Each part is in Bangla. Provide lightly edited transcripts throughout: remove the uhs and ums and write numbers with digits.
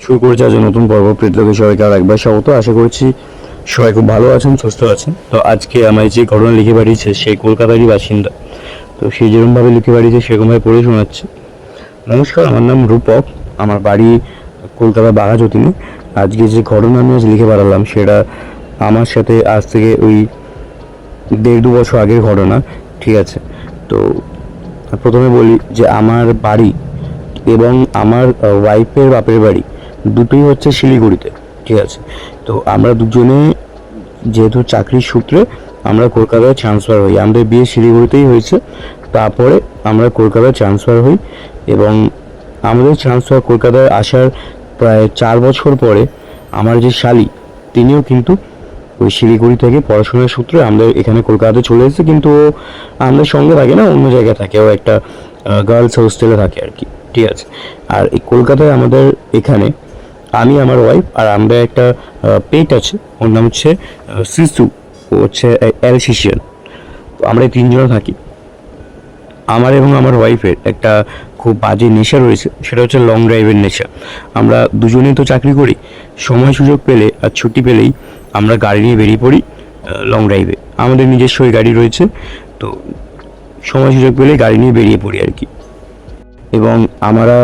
শুরু করেছে আজ নতুন পর্ব। প্রীতলোকে সবাইকে আর একবার স্বাগত। আশা করছি সবাই খুব ভালো আছেন, সুস্থ আছেন। তো আজকে আমায় যে ঘটনা লিখে পাঠিয়েছে সেই কলকাতারই বাসিন্দা, তো সে যেরকমভাবে লিখে পাঠিয়েছে সেরকমভাবে পড়ে শোনাচ্ছে। নমস্কার, আমার নাম রূপক, আমার বাড়ি কলকাতা বাঘাযতীনে। আজকে যে ঘটনা আমি আজ লিখে পাঠালাম সেটা আমার সাথে আজ থেকে ওই 1.5-2 বছর আগের ঘটনা। ঠিক আছে, তো প্রথমে বলি যে আমার বাড়ি এবং আমার ওয়াইফের বাপের বাড়ি দুটোই হচ্ছে শিলিগুড়িতে। ঠিক আছে, তো আমরা দুজনে যেহেতু চাকরির সূত্রে আমরা কলকাতায় ট্রান্সফার হই। আমাদের বিয়ে শিলিগুড়িতেই হয়েছে, তারপরে আমরা কলকাতায় ট্রান্সফার হই এবং আমাদের ট্রান্সফার কলকাতায় আসার প্রায় 4 বছর পরে আমার যে শালি তিনিও কিন্তু ওই শিলিগুড়ি থেকে পড়াশোনার সূত্রে আমাদের এখানে কলকাতাতে চলে এসেছে, কিন্তু ও আমাদের সঙ্গে থাকে না, অন্য জায়গায় থাকে। ও একটা গার্লস হোস্টেলে থাকে আর কি। ঠিক আছে, আর এই কলকাতায় আমাদের এখানে আমি, আমার ওয়াইফ আর আমরা একটা পেট আছে, ওর নাম হচ্ছে শিশু। ও হচ্ছে অ্যালসেশিয়ান। তো আমরা এই 3 জন থাকি। আমার এবং আমার ওয়াইফের একটা খুব বাজে নেশা রয়েছে, সেটা হচ্ছে লং ড্রাইভের নেশা। আমরা দুজনেই তো চাকরি করি, সময় সুযোগ পেলে আর ছুটি পেলেই আমরা গাড়ি নিয়ে বেরিয়ে পড়ি লং ড্রাইভে। আমাদের নিজস্বই গাড়ি রয়েছে, তো সময় সুযোগ পেলে গাড়ি নিয়ে বেরিয়ে পড়ি আর কি। এবং আমরা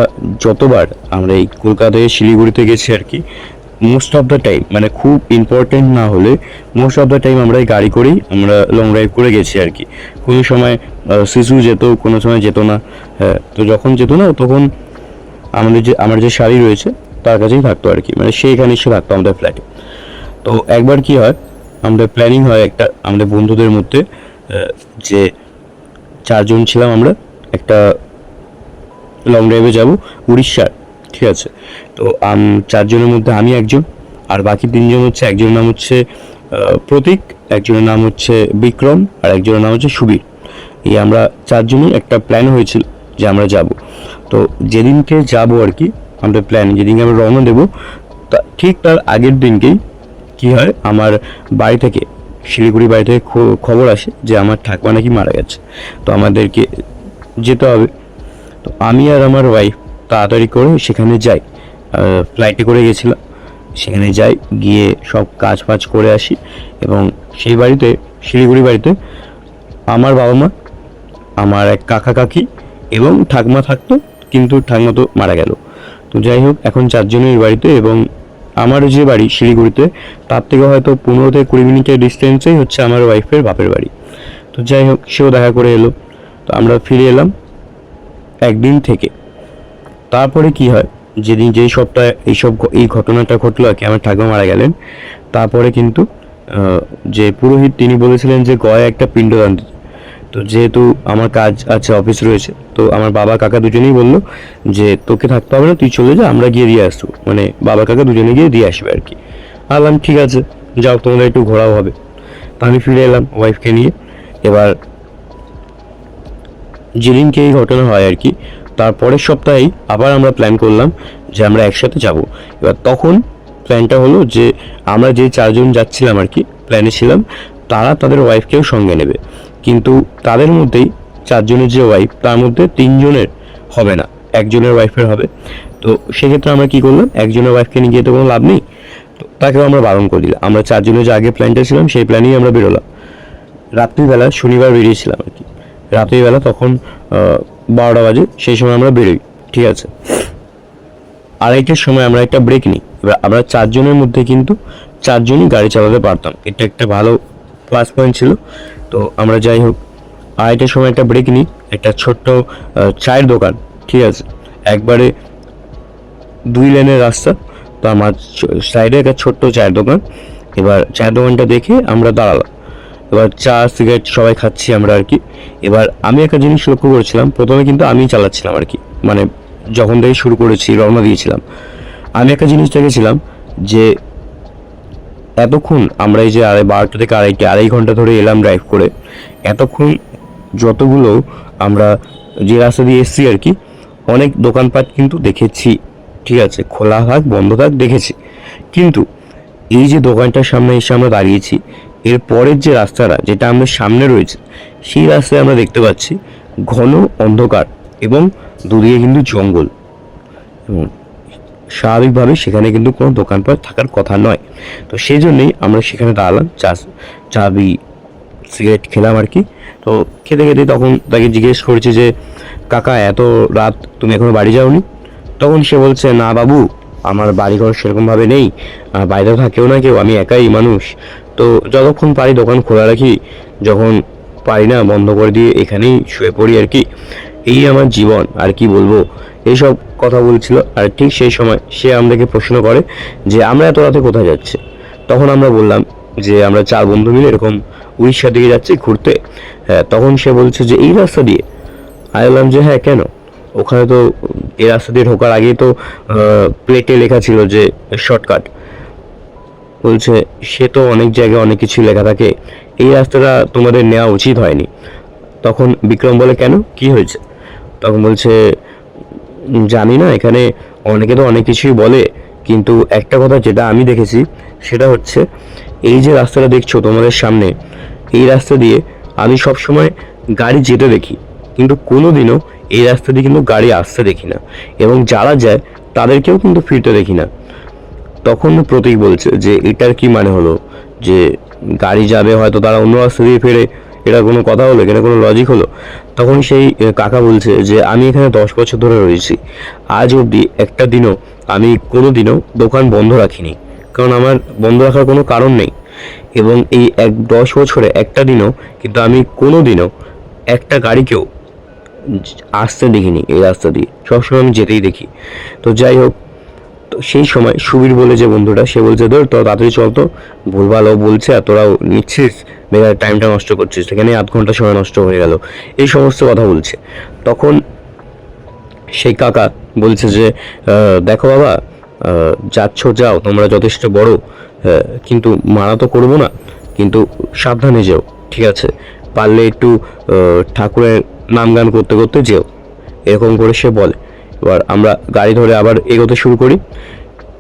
যতবার আমরা এই কলকাতায় শিলিগুড়িতে গেছি আর কি, মোস্ট অফ দ্য টাইম, মানে খুব ইম্পর্টেন্ট না হলে মোস্ট অফ দ্য টাইম আমরা এই গাড়ি করেই আমরা লং ড্রাইভ করে গেছি আর কি। কোনো সময় শিশু যেত, কোনো সময় যেত না। হ্যাঁ, তো যখন যেত না তখন আমার যে শাড়ি রয়েছে তার কাছেই থাকতো আর কি, মানে সে এখানে এসে থাকতো আমাদের ফ্ল্যাটে। তো একবার কি হয়, আমাদের প্ল্যানিং হয় একটা, আমাদের বন্ধুদের মধ্যে যে 4 জন ছিলাম আমরা, একটা লং ড্রাইভে যাব উড়িষ্যার। ঠিক আছে, তো 4 জনের মধ্যে আমি একজন, আর বাকি 3 জন হচ্ছে, একজনের নাম হচ্ছে প্রতীক, একজনের নাম হচ্ছে বিক্রম, আর একজনের নাম হচ্ছে সুবীর। এই আমরা 4 জনই একটা প্ল্যান হয়েছিল যে আমরা যাব। তো যেদিনকে যাব আর কি, আমাদের প্ল্যান যেদিনকে আমরা রওনা দেবো, ঠিক তার আগের দিনকেই কি হয়, আমার বাড়ি থেকে, শিলিগুড়ি বাড়ি থেকে খবর আসে যে আমার ঠাকুমা নাকি মারা গেছে। তো আমাদেরকে যেতে হবে। তো আমি আর আমার ওয়াইফ তাড়াতাড়ি করে সেখানে যাই, ফ্লাইটে করে গেছিলাম। সেখানে যাই, গিয়ে সব কাজ ফাজ করে আসি এবং সেই বাড়িতে, শিলিগুড়ি বাড়িতে আমার বাবা মা, আমার এক কাকা কাকি এবং ঠাকুমা থাকতো, কিন্তু ঠাকুমা তো মারা গেল। তো যাই হোক, এখন 4 জনের বাড়িতে, এবং আমার যে বাড়ি শিলিগুড়িতে তার থেকে হয়তো 15-20 মিনিটের ডিস্টেন্সেই হচ্ছে আমার ওয়াইফের বাপের বাড়ি। তো যাই হোক, সেও দেখা করে এলো। তো আমরা ফিরে এলাম একদিন থেকে। তারপরে কি হয়, যেদিন যেই সপ্তাহে এই ঘটনাটা ঘটলো আর কি, আমার ঠাকুমা মারা গেলেন, তারপরে কিন্তু যে পুরোহিত তিনি বলেছিলেন যে গয়ে একটা পিণ্ডদান দিতে। তো যেহেতু আমার কাজ আছে, অফিস রয়েছে, তো আমার বাবা কাকা দুজনেই বললো যে তোকে থাকতে হবে না, তুই চলে যা, আমরা গিয়ে দিয়ে আসবো। মানে বাবা কাকা দুজনে গিয়ে দিয়ে আসবে আর কি। বললাম ঠিক আছে, যাও, তোমাদের একটু ঘোরাও হবে। তা আমি ফিরে এলাম ওয়াইফকে নিয়ে। এবার যেদিনকে এই ঘটনা হয় আর কি, তারপরের সপ্তাহেই আবার আমরা প্ল্যান করলাম যে আমরা একসাথে যাব। এবার তখন প্ল্যানটা হলো যে আমরা যে 4 জন যাচ্ছিলাম আর কি, প্ল্যানে ছিলাম, তারা তাদের ওয়াইফকেও সঙ্গে নেবে। কিন্তু তাদের মধ্যেই 4 জনের যে ওয়াইফ, তার মধ্যে 3 জনের হবে না, একজনের ওয়াইফের হবে। তো সেক্ষেত্রে আমরা কি করলাম, একজনের ওয়াইফকে নিয়ে গিয়ে তো কোনো লাভ নেই, তো তাকেও আমরা বারণ করে দিলাম। আমরা 4 জনের যে আগে প্ল্যানটা ছিলাম সেই প্ল্যানেই আমরা বেরোলাম। রাত্রিবেলা, শনিবার বেরিয়েছিলাম আর কি, রাত্রিবেলা তখন 12টা বাজে, সেই সময় আমরা বেরোই। ঠিক আছে, আড়াইটার সময় আমরা একটা ব্রেক নিই। এবার আমরা 4 জনের মধ্যে কিন্তু 4 জনই গাড়ি চালাতে পারতাম, এটা একটা ভালো প্লাস পয়েন্ট ছিল। তো আমরা যাই হোক, আড়াইটার সময় একটা ব্রেক নিই, একটা ছোট্ট চায়ের দোকান। ঠিক আছে, একবারে 2 লেনের রাস্তা, তো আমার সাইডে একটা ছোট্ট চায়ের দোকান। এবার চায়ের দোকানটা দেখে আমরা দাঁড়ালাম। এবার চা সিগারেট সবাই খাচ্ছি আমরা আর কি। এবার আমি একটা জিনিস লক্ষ্য করেছিলাম, প্রথমে কিন্তু আমিই চালাচ্ছিলাম আর কি, মানে যখন থেকে শুরু করেছি, রওনা দিয়েছিলাম, আমি একটা জিনিস দেখেছিলাম যে এতক্ষণ আমরা এই যে 12টা থেকে আড়াই ঘন্টা ধরে এলাম ড্রাইভ করে, এতক্ষণ যতগুলো আমরা যে রাস্তা দিয়ে এসছি আর কি, অনেক দোকানপাট কিন্তু দেখেছি। ঠিক আছে, খোলা থাক বন্ধ থাক দেখেছি, কিন্তু এই যে দোকানটার সামনে এসে আমরা দাঁড়িয়েছি, এর পরের যে রাস্তাটা যেটা আমাদের সামনে রয়েছে, সেই রাস্তায় আমরা দেখতে পাচ্ছি ঘন অন্ধকার এবং দুদিকে কিন্তু জঙ্গল। এবং স্বাভাবিকভাবে সেখানে কিন্তু কোনো দোকানপাট থাকার কথা নয়। তো সেই জন্যই আমরা সেখানে দাঁড়ালাম, চা সিগারেট খেলাম আর কি। তো খেতে খেতে তখন তাকে জিজ্ঞেস করেছি যে কাকা এত রাত তুমি এখনো বাড়ি যাওনি? তখন সে বলছে না বাবু, আমার বাড়িঘর সেরকমভাবে নেই, বাইরে থাকেও না কেউ, আমি একাই মানুষ। তো যতক্ষণ পারি দোকান খোলা রাখি, যখন পারি না বন্ধ করে দিয়ে এখানেই শুয়ে পড়ি আর কি। এই আমার জীবন, আর কি বলবো। এইসব কথা বলছিল। আর ঠিক সেই সময় সে আমাদেরকে প্রশ্ন করে যে আমরা এত রাতে কোথায় যাচ্ছি। তখন আমরা বললাম যে আমরা 4 বন্ধু মিলে এরকম উড়িষ্যার দিকে যাচ্ছি ঘুরতে। হ্যাঁ, তখন সে বলছে যে এই রাস্তা দিয়ে। আমি বললাম যে হ্যাঁ কেন, ওখানে তো এই রাস্তা দিয়ে ঢোকার আগেই তো প্লেটে লেখা ছিল যে শর্টকাট। বলছে সে তো অনেক জায়গায় অনেক কিছু লেখা থাকে, এই রাস্তাটা তোমাদের নেওয়া উচিত হয়নি। তখন বিক্রম বলে কেন, কি হয়েছে? তখন বলছে জানি না, এখানে অনেকে তো অনেক কিছুই বলে, কিন্তু একটা কথা যেটা আমি দেখেছি সেটা হচ্ছে এই যে রাস্তাটা দেখছো তোমাদের সামনে, এই রাস্তা দিয়ে আমি সবসময় গাড়ি যেতে দেখি, কিন্তু কোনোদিনও এই রাস্তা দিয়ে কিন্তু গাড়ি আসতে দেখি না, এবং যারা যায় তাদেরকেও কিন্তু ফিরতে দেখি না। তখন প্রতীক বলছে যে এটার কি মানে হলো, যে গাড়ি যাবে হয়তো তারা অন্য রাস্তা দিয়ে ফেরে, এটা কোনো কথা হলো, এটা কোনো লজিক হলো? তখন সেই কাকা বলছে যে আমি এখানে 10 বছর ধরে রয়েছি, আজ অবধি একটা দিনও আমি কোনো দিনও দোকান বন্ধ রাখিনি, কারণ আমার বন্ধ রাখার কোনো কারণ নেই। এবং এই 10 বছরে একটা দিনও কিন্তু আমি কোনো দিনও একটা গাড়িকেও আসতে দেখিনি এই রাস্তা দিয়ে, সবসময় আমি যেতেই দেখি। তো যাই হোক, তো সেই সময় সুবীর বলে যে বন্ধুটা, সে বলছে ধর তো তাড়াতাড়ি চল, তো ভুলভাল ও বলছে আর তোরাও নিচ্ছিস, বেকার টাইমটা নষ্ট করছিস, সেখানে আধ ঘন্টা সময় নষ্ট হয়ে গেল, এই সমস্ত কথা বলছে। তখন সেই কাকা বলছে যে দেখো বাবা, যাচ্ছ যাও, তোমরা যথেষ্ট বড়, কিন্তু মানা তো করবো না, কিন্তু সাবধানে যেও, ঠিক আছে? পারলে একটু ঠাকুরের নাম গান করতে করতে যেও, এরকম করে সে বলে। এবার আমরা গাড়ি ধরে আবার এগোতে শুরু করি।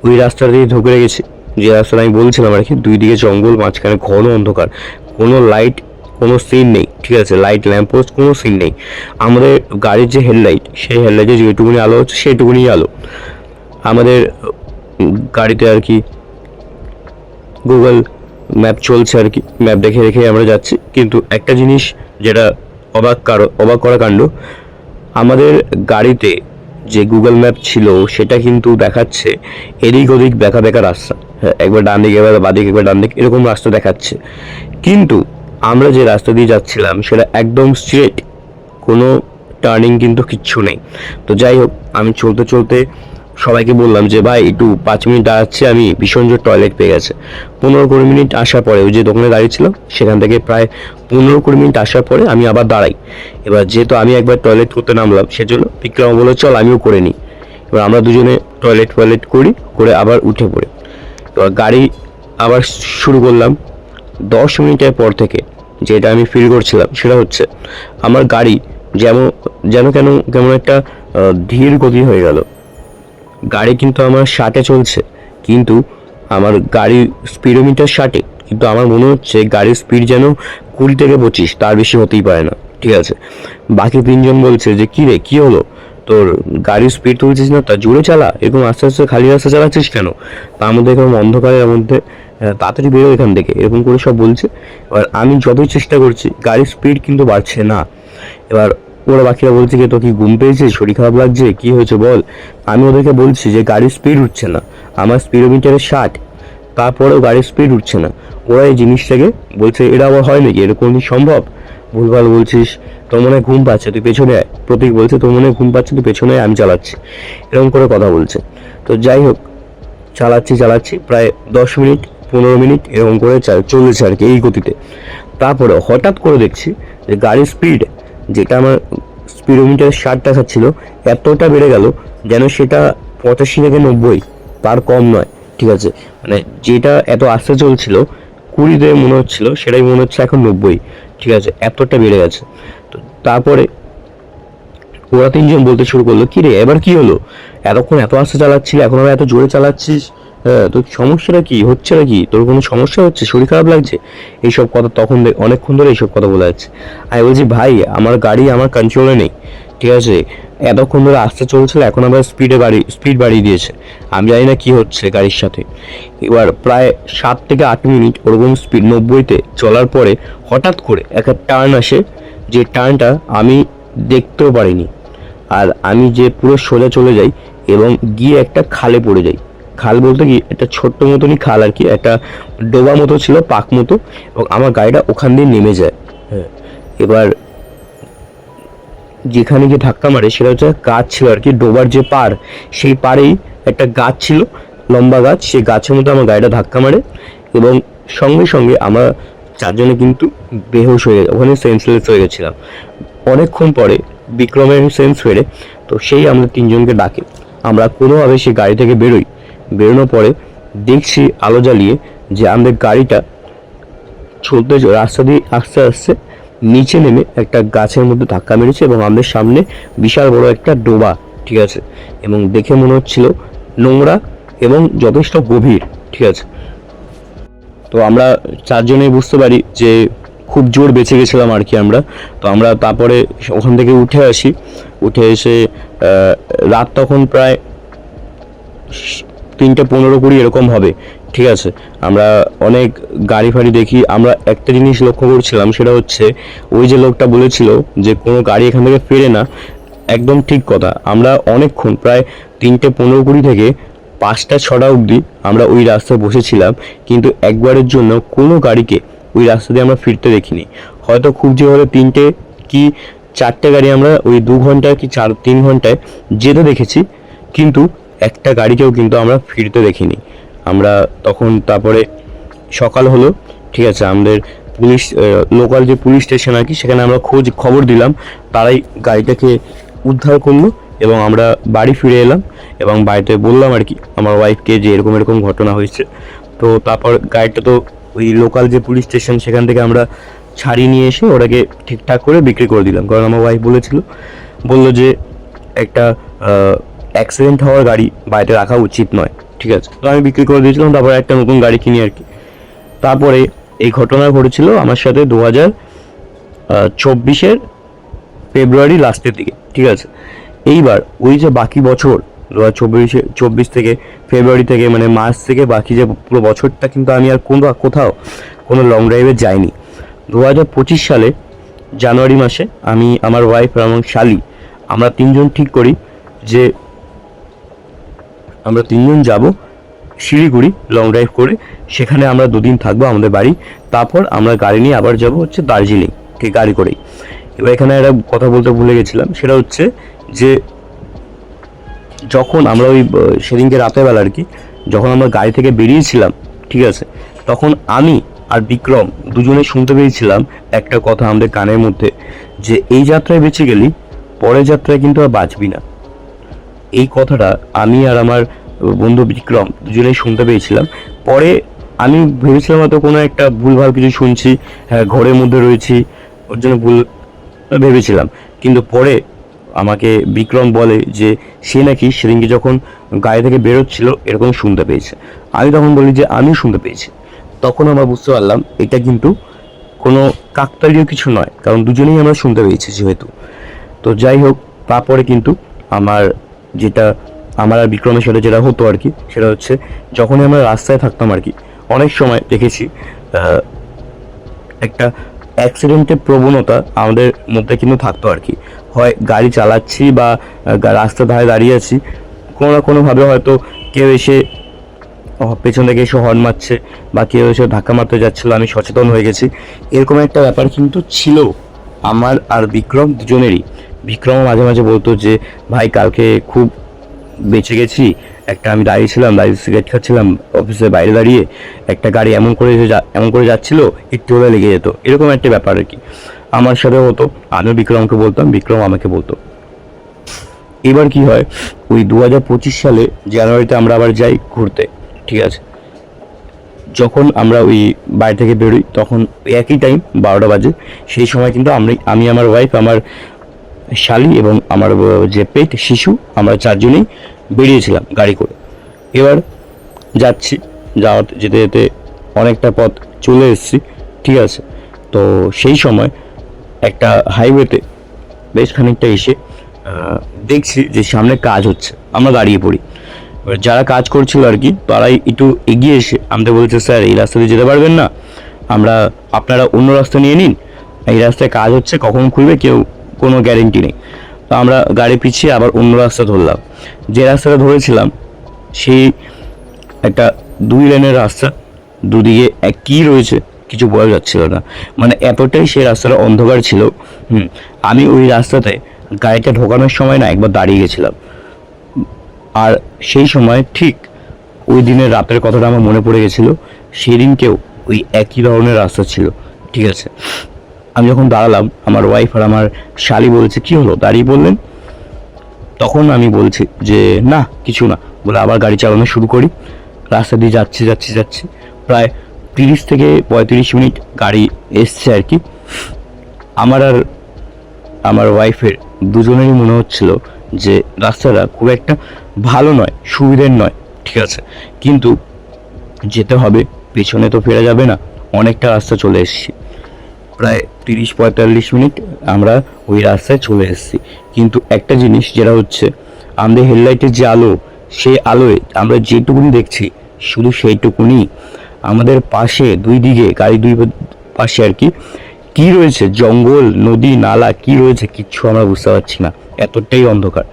ওই রাস্তা দিয়ে ঢুকে গেছি, যে রাস্তাটা আমি বলছিলাম আর কি, দুই দিকে জঙ্গল, মাঝখানে ঘন অন্ধকার, কোনো লাইট, কোনো সিন নেই, ঠিক আছে? লাইট ল্যাম্পপোস্ট কোনো সিন নেই। আমাদের গাড়ির যে হেডলাইট, সেই হেডলাইটে যেটুকুনি আলো হচ্ছে সেইটুকুনি আলো। আমাদের গাড়িতে আর কি গুগল ম্যাপ চলছে আর কি, ম্যাপ দেখে রেখে আমরা যাচ্ছি। কিন্তু একটা জিনিস যেটা অবাক করা কাণ্ড, আমাদের গাড়িতে যে গুগল ম্যাপ ছিল সেটা কিন্তু দেখাচ্ছে এদিক ওদিক বেঁকা বেঁকা রাস্তা, হ্যাঁ, একবার ডান দিকে একবার বাদিকে একবার ডান দিকে এরকম রাস্তা দেখাচ্ছে। কিন্তু আমরা যে রাস্তা দিয়ে যাচ্ছিলাম সেটা একদম স্ট্রেট, কোনো টার্নিং কিন্তু কিচ্ছু নেই। তো যাই হোক, আমি চলতে চলতে সবাইকে বললাম যে ভাই একটু 5 মিনিট দাঁড়াচ্ছি, আমি ভীষণ জোর টয়লেট পেয়ে গেছে। 15-20 মিনিট আসার পরে ওই যে দোকানে দাঁড়িয়েছিলাম সেখান থেকে প্রায় 15-20 মিনিট আসার পরে আমি আবার দাঁড়াই। এবার যেহেতু আমি একবার টয়লেট করতে নামলাম, সেজন্য বিক্রম বলল চল আমিও করে নিই। এবার আমরা দুজনে টয়লেট করে আবার উঠে পড়ি। এবার গাড়ি আবার শুরু করলাম। 10 মিনিটের পর থেকে যেটা আমি ফিল করছিলাম সেটা হচ্ছে আমার গাড়ি যেমন যেন কেন কেমন একটা ধীর গতি হয়ে গেল। গাড়ি কিন্তু আমার 60-এ চলছে, কিন্তু আমার গাড়ির স্পিডোমিটার 60-এ, কিন্তু আমার মনে হচ্ছে গাড়ির স্পিড যেন 20 থেকে 25, তার বেশি হতেই পারে না, ঠিক আছে? বাকি 3জন বলছে যে কি রে, কি হলো তোর, গাড়ির স্পিড তুলছিস না, তা জোরে চালা, এরকম আস্তে আস্তে খালি রাস্তা চালাচ্ছিস কেন, তার মধ্যে এরকম অন্ধকারের মধ্যে, তাড়াতাড়ি বেরো এখান থেকে, এরকম করে সব বলছে। এবার আমি যতই চেষ্টা করছি গাড়ির স্পিড কিন্তু বাড়ছে না। এবার ওরা বাকিরা বলছে কি তো কি ঘুম পেয়েছে, শরীর খারাপ লাগছে, কি হয়েছে বল? আমি ওদেরকে বলছি যে গাড়ির স্পিড উঠছে না, আমার স্পিডোমিটারে 60, তারপরেও গাড়ির স্পিড উঠছে না। ওরা এই জিনিসটাকে বলছে এটা আবার হয় নাকি, এরকম কি সম্ভব, ভুলভাল বলছিস, তোর মনে হয় ঘুম পাচ্ছে, তুই পেছনে আয়। প্রতীক বলছে তোর মনে হয় ঘুম পাচ্ছে, তুই পেছনে আয়, আমি চালাচ্ছি, এরকম করে কথা বলছে। তো যাই হোক, চালাচ্ছি প্রায় 10 মিনিট 15 মিনিট এরকম করে চলেছে আর কি এই গতিতে। তারপরে হঠাৎ করে দেখছি যে গাড়ির স্পিড, যেটা আমার স্পিডোমিটার 60 দেখাচ্ছিল, এতটা বেড়ে গেল যেন সেটা 85 থেকে 90, তার কম নয়, ঠিক আছে? মানে যেটা এত আস্তে চলছিল 20-তে মনে হচ্ছিল, সেটাই মনে হচ্ছে এখন 90, ঠিক আছে? এতটা বেড়ে গেছে। তো তারপরে ওরা 3জন বলতে শুরু করলো কি রে এবার কি হলো, এতক্ষণ এত আস্তে চালাচ্ছিস, এখন আবার এত জোরে চালাচ্ছিস, হ্যাঁ তোর সমস্যাটা কি হচ্ছে, নাকি তোর কোনো সমস্যা হচ্ছে, শরীর খারাপ লাগছে, এইসব কথা তখন অনেকক্ষণ ধরে এইসব কথা বলা যাচ্ছে। আমি বলছি ভাই আমার গাড়ি আমার কন্ট্রোলে নেই, ঠিক আছে? এতক্ষণ ধরে আস্তে চলছিল, এখন আবার স্পিড বাড়িয়ে দিয়েছে। আমি জানি না কি হচ্ছে গাড়ির সাথে। এবার প্রায় 7 থেকে 8 মিনিট ওরকম স্পিড 90-তে চলার পরে হঠাৎ করে একটা টার্ন আসে, যে টার্নটা আমি দেখতেও পারিনি। আর আমি যে পুরো সোজা চলে যাই এবং গিয়ে একটা খালে পড়ে যাই। খাল বলতে কি একটা ছোট্ট মতনই খাল আর কি, একটা ডোবা মতো ছিল, পাক মতো, এবং আমার গাড়িটা ওখান দিয়ে নেমে যায়। হ্যাঁ, এবার যেখানে যে ধাক্কা মারে সেটা হচ্ছে গাছ ছিল আর কি, ডোবার যে পার, সেই পাড়েই একটা গাছ ছিল, লম্বা গাছ। সেই গাছের মধ্যে আমার গাড়িটা ধাক্কা মারে এবং সঙ্গে সঙ্গে আমরা চারজনে কিন্তু বেহুশ হয়ে ওখানে সেন্সলেস হয়ে গেছিলাম। অনেকক্ষণ পরে বিক্রমের সেন্স ফেরে, তো সেই আমরা তিনজনকে ডাকে। আমরা কোনোভাবে সেই গাড়ি থেকে বেরোই। বেরোনোর পরে দেখছি আলো জ্বালিয়ে যে আমাদের গাড়িটা চলতে রাস্তা দিয়ে আস্তে আস্তে নিচে নেমে একটা গাছের মধ্যে ধাক্কা মেরেছে এবং আমাদের সামনে বিশাল বড় একটা ডোবা, ঠিক আছে, এবং দেখে মনে হচ্ছিল নোংরা এবং যথেষ্ট গভীর, ঠিক আছে। তো আমরা চারজনেই বুঝতে পারি যে খুব জোর বেঁচে গেছিলাম আর কি আমরা। তো আমরা তারপরে ওখান থেকে উঠে আসি। উঠে এসে রাত তখন প্রায় 3:15-20 এরকম হবে, ঠিক আছে। আমরা অনেক গাড়ি ফাড়ি দেখি। আমরা একটা জিনিস লক্ষ্য করছিলাম, সেটা হচ্ছে ওই যে লোকটা বলেছিল যে কোনো গাড়ি এখান থেকে ফেরে না, একদম ঠিক কথা। আমরা অনেকক্ষণ প্রায় 3:15-20 থেকে 5টা-6টা অবধি আমরা ওই রাস্তায় বসেছিলাম, কিন্তু একবারের জন্য কোনো গাড়িকে ওই রাস্তা দিয়ে আমরা ফিরতে দেখিনি। হয়তো খুব যে হলে 3টে কি 4টে গাড়ি আমরা ওই 2 ঘন্টা কি 3 ঘন্টায় যেতে দেখেছি, কিন্তু একটা গাড়িকেও কিন্তু আমরা ফিরতে দেখিনি। আমরা তখন তারপরে সকাল হলো, ঠিক আছে, আমাদের পুলিশ লোকাল যে পুলিশ স্টেশন আর কি, সেখানে আমরা খবর দিলাম। তারাই গাড়িটাকে উদ্ধার করলো এবং আমরা বাড়ি ফিরে এলাম এবং বাড়িতে বললাম আর কি আমার ওয়াইফকে যে এরকম এরকম ঘটনা হয়েছে। তো তারপর গাড়িটা তো ওই লোকাল যে পুলিশ স্টেশন সেখান থেকে আমরা ছাড়িয়ে নিয়ে এসে ওটাকে ঠিকঠাক করে বিক্রি করে দিলাম, কারণ আমার ওয়াইফ বললো যে একটা অ্যাক্সিডেন্ট হওয়ার গাড়ি বাড়িতে রাখা উচিত নয়, ঠিক আছে। তো আমি বিক্রি করে দিয়েছিলাম, তারপরে একটা নতুন গাড়ি কিনি আর কি। তারপরে এই ঘটনা ঘটেছিল আমার সাথে 2024-এর ফেব্রুয়ারি লাস্টের দিকে, ঠিক আছে। এইবার ওই যে বাকি বছর 2024 থেকে ফেব্রুয়ারি থেকে মানে মার্চ থেকে বাকি যে পুরো বছরটা কিন্তু আমি আর কোথাও কোনো লং ড্রাইভে যাইনি। 2025 সালে জানুয়ারি মাসে আমি, আমার ওয়াইফ এবং শালি, আমরা তিনজন ঠিক করি যে আমরা তিনজন যাব শিলিগুড়ি লং ড্রাইভ করে। সেখানে আমরা 2 দিন থাকবো আমাদের বাড়ি। তারপর আমরা গাড়ি নিয়ে আবার যাব হচ্ছে দার্জিলিং, ঠিক গাড়ি করেই। এবার এখানে একটা কথা বলতে ভুলে গেছিলাম, সেটা হচ্ছে যে যখন আমরা ওই সেদিনকে রাতের বেলা আর কি, যখন আমরা গাড়ি থেকে বেরিয়েছিলাম, ঠিক আছে, তখন আমি আর বিক্রম দুজনেই শুনতে পেয়েছিলাম একটা কথা আমাদের কানের মধ্যে, যে এই যাত্রায় বেঁচে গেলি পরের যাত্রায় কিন্তু আর বাঁচবি না। এই কথাটা আমি আর আমার বন্ধু বিক্রম দুজনেই শুনতে পেয়েছিলাম। পরে আমি ভেবেছিলাম হয়তো কোনো একটা ভুলভাল কিছু শুনছি, হ্যাঁ ঘরের মধ্যে রয়েছি, ওর জন্য ভুল ভেবেছিলাম। কিন্তু পরে আমাকে বিক্রম বলে যে সে নাকি সেদিনকে যখন গাড়ি থেকে বেরোচ্ছিল এরকম শুনতে পেয়েছে। আমি তখন বলি যে আমি শুনতে পেয়েছি। তখন আমরা বুঝতে পারলাম এটা কিন্তু কোনো কাকতালীয় কিছু নয়, কারণ দুজনেই আমরা শুনতে পেয়েছি যেহেতু। তো যাই হোক, তারপরে কিন্তু আমার আর বিক্রমের সাথে যেটা হতো আর কি, সেটা হচ্ছে যখনই আমরা রাস্তায় থাকতাম আর কি, অনেক সময় দেখেছি একটা অ্যাক্সিডেন্টের প্রবণতা আমাদের মধ্যে কিন্তু থাকতো আর কি। হয় গাড়ি চালাচ্ছি বা রাস্তার ধারে দাঁড়িয়ে আছি, কোনো না কোনোভাবে হয়তো কেউ এসে পেছন থেকে এসে হর্ন মারছে বা কেউ এসে ধাক্কা মারতে যাচ্ছিলো, আমি সচেতন হয়ে গেছি। এরকম একটা ব্যাপার কিন্তু ছিল আমার আর বিক্রম দুজনেরই। বিক্রমও মাঝে মাঝে বলতো যে ভাই কালকে খুব বেঁচে গেছি, একটা আমি দাঁড়িয়েছিলাম, দাঁড়িয়ে সিগারেট খাচ্ছিলাম অফিসের বাইরে দাঁড়িয়ে, একটা গাড়ি এমন করে যাচ্ছিল, একটু হলে লেগে যেত, এরকম একটা ব্যাপার আর কি আমার সাথে হতো। আমিও বিক্রমকে বলতাম, বিক্রম আমাকে বলতো। এবার কি হয়, ওই 2025 সালে জানুয়ারিতে আমরা আবার যাই ঘুরতে, ঠিক আছে। যখন আমরা ওই বাড়ি থেকে বেরোই তখন একই টাইম 12টা বাজে। সেই সময় কিন্তু আমি আমার ওয়াইফ, আমার শালি এবং আমার যে পেট শিশু, আমরা চারজনেই বেরিয়েছিলাম গাড়ি করে। এবার যেতে যেতে অনেকটা পথ চলে এসেছি, ঠিক আছে। তো সেই সময় একটা হাইওয়েতে বেশ খানিকটা এসে দেখছি যে সামনে কাজ হচ্ছে, আমরা দাঁড়িয়ে পড়ি। এবার যারা কাজ করছিল আর কি তারাই একটু এগিয়ে এসে আমাদের বলছে, স্যার এই রাস্তা দিয়ে যেতে পারবেন না, আপনারা অন্য রাস্তা নিয়ে নিন, এই রাস্তায় কাজ হচ্ছে, কখন খুলবে কেউ কোনো গ্যারেন্টি নেই। তো আমরা গাড়ি পিছিয়ে আবার অন্য রাস্তা ধরলাম। যে রাস্তাটা ধরেছিলাম সেই একটা 2 লেনের রাস্তা, দুদিকে কী রয়েছে কিছু বোঝা যাচ্ছিল না, মানে এতটাই সেই রাস্তাটা অন্ধকার ছিল। আমি ওই রাস্তাতে গাড়িটা ঢোকানোর সময় না একবার দাঁড়িয়ে গেছিলাম। আর সেই সময় ঠিক ওই দিনের রাতের কথাটা আমার মনে পড়ে গেছিলো। সেদিনকেও ওই একই ধরনের রাস্তা ছিল, ঠিক আছে। আমি যখন দাঁড়ালাম, আমার ওয়াইফ আর আমার শালি বলছে, কি হলো দাঁড়িয়ে বললেন? তখন আমি বলছি যে না কিছু না, বলে আবার গাড়ি চালানো শুরু করি। রাস্তা দিয়ে যাচ্ছি প্রায় 30 থেকে 35 মিনিট গাড়ি এসছে আর কি। আমার আর আমার ওয়াইফের দুজনেরই মনে হচ্ছিল যে রাস্তাটা খুব একটা ভালো নয়, সুবিধের নয়, ঠিক আছে, কিন্তু যেতে হবে, পেছনে তো ফেরা যাবে না, অনেকটা রাস্তা চলে এসেছি। প্রায় 30-45 মিনিট আমরা ওই রাস্তায় চলে এসেছি। কিন্তু একটা জিনিস যেটা হচ্ছে, আমাদের হেডলাইটের যে আলো, সেই আলোয় আমরা যেটুকুনি দেখছি শুধু সেইটুকুনি। আমাদের পাশে দুই দিকে গাড়ি দুই পাশে আর কি কী রয়েছে, জঙ্গল, নদী, নালা কী রয়েছে কিচ্ছু আমরা বুঝতে পারছি না, এতটাই অন্ধকার।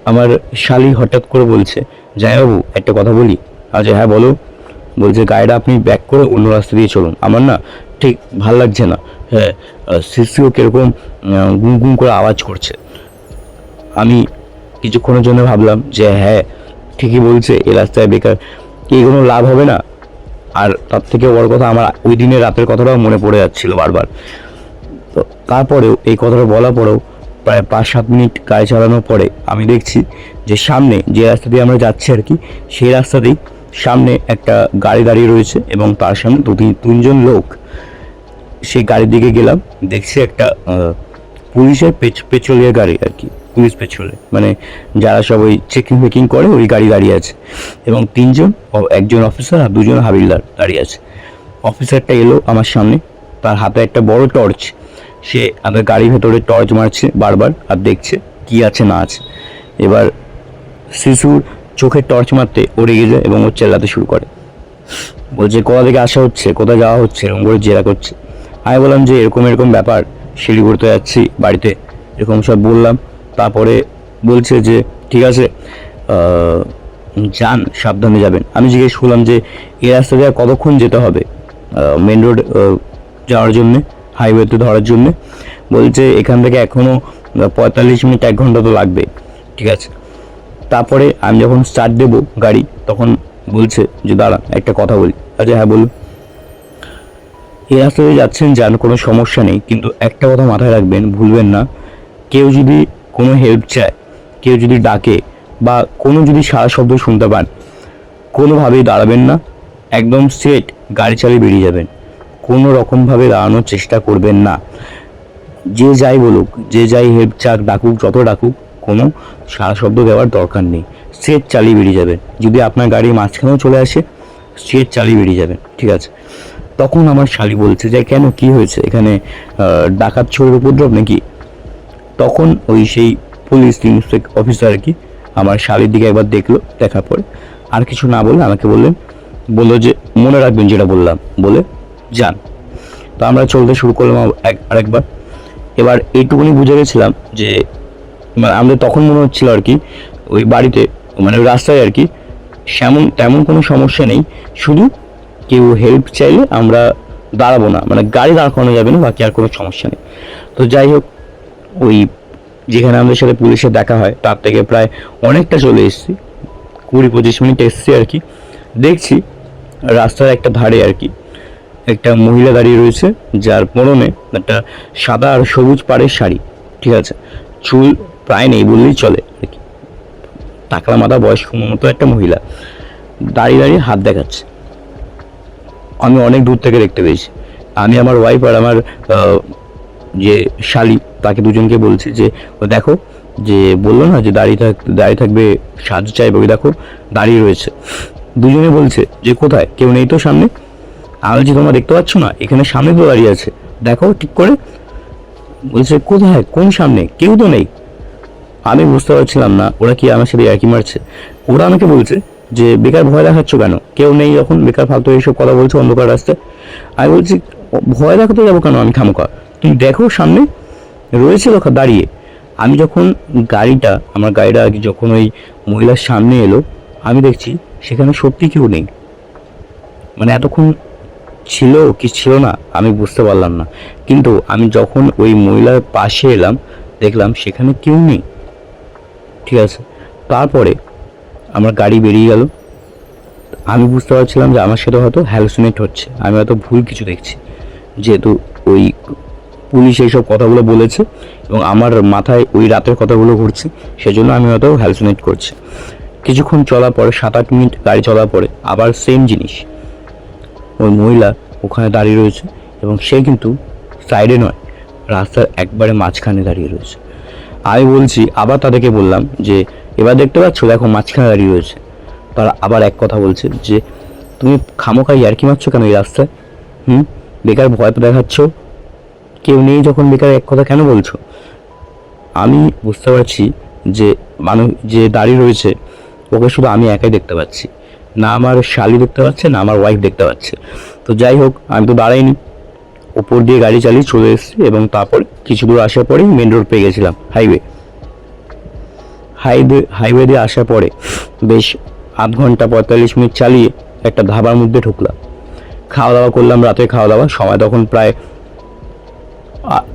আমার শালি হঠাৎ করে বলছে, জামাইবাবু একটা কথা বলি। আচ্ছা হ্যাঁ বলো। বলছে গাড়িটা আপনি ব্যাক করে অন্য রাস্তা দিয়ে চলুন, আমার না ঠিক ভাল লাগছে না। হ্যাঁ, সিসিও কীরকম গুম গুম করে আওয়াজ করছে। আমি কিছুক্ষণের জন্য ভাবলাম যে হ্যাঁ ঠিকই বলছে, এই রাস্তায় বেকার কোনো লাভ হবে না। আর তার থেকে বড় কথা, আমার ওই দিনের রাতের কথাটাও মনে পড়ে যাচ্ছিল বারবার। তো তারপরেও এই কথাটা বলার পরেও প্রায় 5-7 মিনিট গাড়ি চালানোর পরে আমি দেখছি যে সামনে যে রাস্তা দিয়ে আমরা যাচ্ছি আর কি, সেই রাস্তাতেই সামনে একটা গাড়ি দাঁড়িয়ে রয়েছে এবং তার সামনে 2-3জন লোক। সেই গাড়ির দিকে গেলাম, দেখছি একটা পুলিশের পেট্রোলিয়ার গাড়ি আর কি, পুলিশ পেট্রোলে, মানে যারা সব ওই চেকিং করে ওই গাড়ি দাঁড়িয়ে আছে এবং 3জন, একজন অফিসার আর 2জন হাবিলদার দাঁড়িয়ে আছে। অফিসারটা এলো আমার সামনে, তার হাতে একটা বড় টর্চ, সে আমাদের গাড়ির ভেতরে টর্চ মারছে বারবার আর দেখছে কি আছে না আছে। এবার শিশুর চোখে টর্চ মারতে ও রেগে যায় এবং ও চেল্লাতে শুরু করে, বলছে কোথা থেকে আসা হচ্ছে, কোথায় যাওয়া হচ্ছে, এরকম করে জেরা করছে। আমি বললাম যে এরকম ব্যাপার, শিলিগুড়িতে যাচ্ছি বাড়িতে, এরকম সব বললাম। তারপরে বলছে যে ঠিক আছে যান, সাবধানে যাবেন। আমি জিজ্ঞেস করলাম যে এই রাস্তা দিয়ে কতক্ষণ যেতে হবে মেন রোড যাওয়ার জন্যে, হাইওয়েতে ধরার জন্যে? বলছে এখান থেকে এখনও 45 মিনিট 1 ঘন্টা তো লাগবে, ঠিক আছে। তারপরে আমি যখন স্টার্ট দেবো গাড়ি, তখন বলছে যে দাঁড়া একটা কথা বলি। আচ্ছা হ্যাঁ বলুন। এই রাস্তা দিয়ে যাচ্ছেন যান, কোনো সমস্যা নেই, কিন্তু একটা কথা মাথায় রাখবেন, ভুলবেন না, কেউ যদি কোনো হেল্প চায়, কেউ যদি ডাকে বা কোনো যদি সারা শব্দ শুনতে পান, কোনোভাবেই দাঁড়াবেন না, একদম স্ট্রেট গাড়ি চালিয়ে বেরিয়ে যাবেন। কোনো রকমভাবে দাঁড়ানোর চেষ্টা করবেন না। যে যাই বলুক, যে যাই হেল্প চাক ডাকুক, যত ডাকুক, কোনো সারা শব্দ দেওয়ার দরকার নেই, স্ট্রেট চালিয়ে বেরিয়ে যাবেন। যদি আপনার গাড়ি মাঝখানেও চলে আসে, স্ট্রেট চালিয়ে বেরিয়ে যাবেন, ঠিক আছে। তখন আমার শালি বলছে যে কেন, কি হয়েছে এখানে, ডাকাত চোরের উপদ্রব নাকি? তখন ওই সেই পুলিশ অফিসার আর কি আমার শালির দিকে একবার দেখলো, দেখার পরে আর কিছু না বলে আমাকে বললো যে মনে রাখবেন যেটা বললাম, বলে যান। তো আমরা চলতে শুরু করলাম আরেকবার। এবার এইটুকুনি বুঝে গেছিলাম যে মানে আমাদের তখন মনে হচ্ছিল আর কি ওই বাড়িতে, মানে ওই রাস্তায় আর কি তেমন কোনো সমস্যা নেই, শুধু কেউ হেল্প চাইলে আমরা দাঁড়াবো না, মানে গাড়ি দাঁড় করানো যাবে না, বাকি আর কোনো সমস্যা নেই। তো যাই হোক, ওই যেখানে আমাদের সাথে পুলিশের দেখা হয় তার থেকে প্রায় অনেকটা চলে এসেছি, 20-25 মিনিট এসেছি আর কি। দেখছি রাস্তার একটা ধারে আর কি একটা মহিলা দাঁড়িয়ে রয়েছে, যার পরনে একটা সাদা আর সবুজ পাড়ের শাড়ি, ঠিক আছে, চুল প্রায় নেই বললেই চলে আর কি, টাকলা মাথা, বয়স্ক মতো একটা মহিলা দাঁড়িয়ে হাত দেখাচ্ছে। আমি অনেক দূর থেকে দেখতে পেয়েছি। আমি আমার ওয়াইফ আর আমার যে শালি, তাকে দুজনকে বলছি যে ও দেখো, যে বললো না যে দাঁড়িয়ে থাকবে সাহায্য চাইবে, ওই দেখো দাঁড়িয়ে রয়েছে। দুজনে বলছে যে কোথায়, কেউ নেই তো সামনে। আমি বলছি তোমরা দেখতে পাচ্ছ না, এখানে সামনে তো দাঁড়িয়ে আছে, দেখো ঠিক করে। বলছে কোথায়, কোন সামনে, কেউ তো নেই। আমি বুঝতে পারছিলাম না ওরা কি আমার সাথে ইয়ার্কি মারছে। ওরা আমাকে বলছে যে বেকার ভয় দেখাচ্ছ কেন, কেউ নেই যখন, বেকার ফালতু এইসব কথা বলছো অন্ধকার রাস্তায়। আমি বলছি ভয় দেখাতে যাবো কেন আমি খামোকা, তুমি দেখো সামনে রয়েছে লোক দাঁড়িয়ে। আমি যখন আমার গাড়িটা যখন ওই মহিলার সামনে এলো, আমি দেখছি সেখানে সত্যি কেউ নেই। মানে এতক্ষণ ছিল কি ছিল না আমি বুঝতে পারলাম না, কিন্তু আমি যখন ওই মহিলার পাশে এলাম দেখলাম সেখানে কেউ নেই। ঠিক আছে, তারপরে আমার গাড়ি বেরিয়ে গেল। আমি বুঝতে পারছিলাম যে আমার সাথে হয়তো হ্যালুসিনেট হচ্ছে, আমি হয়তো ভুল কিছু দেখছি, যেহেতু ওই পুলিশ এইসব কথাগুলো বলেছে এবং আমার মাথায় ওই রাতের কথাগুলো ঘুরছে, সেজন্য আমি হয়তো হ্যালুসিনেট করছি। কিছুক্ষণ চলার পরে 7-8 মিনিট গাড়ি চলার পরে আবার সেম জিনিস, ওই মহিলা ওখানে দাঁড়িয়ে রয়েছে এবং সে কিন্তু সাইডে নয়, রাস্তার একবারে মাঝখানে দাঁড়িয়ে রয়েছে। আমি বলছি, আবার তাদেরকে বললাম যে এবার দেখতে পাচ্ছ, দেখো মাঝখানে দাঁড়িয়ে রয়েছে। তারা আবার এক কথা বলছে যে তুমি খামোখা ইয়ার্কি মারছো কেন এই রাস্তায়, বেকার ভয় দেখাচ্ছ, কেউ নেই যখন বেকার এক কথা কেন বলছো। আমি বুঝতে পারছি যে মানুষ যে দাঁড়িয়ে রয়েছে ওকে শুধু আমি একাই দেখতে পাচ্ছি, না আমার শালি দেখতে পাচ্ছে, না আমার ওয়াইফ দেখতে পাচ্ছে। তো যাই হোক, আমি তো দাঁড়াইনি, ওপর দিয়ে গাড়ি চালিয়ে চলে এসেছি এবং তারপর কিছু দূর আসার পরেই মেন রোড পেয়ে গেছিলাম, হাইওয়ে দিয়ে আসার পরে বেশ 8 ঘন্টা 45 মিনিট চালিয়ে একটা ধাবার মধ্যে ঢুকলাম। খাওয়া দাওয়া করলাম, রাতে খাওয়া দাওয়া সময় তখন প্রায়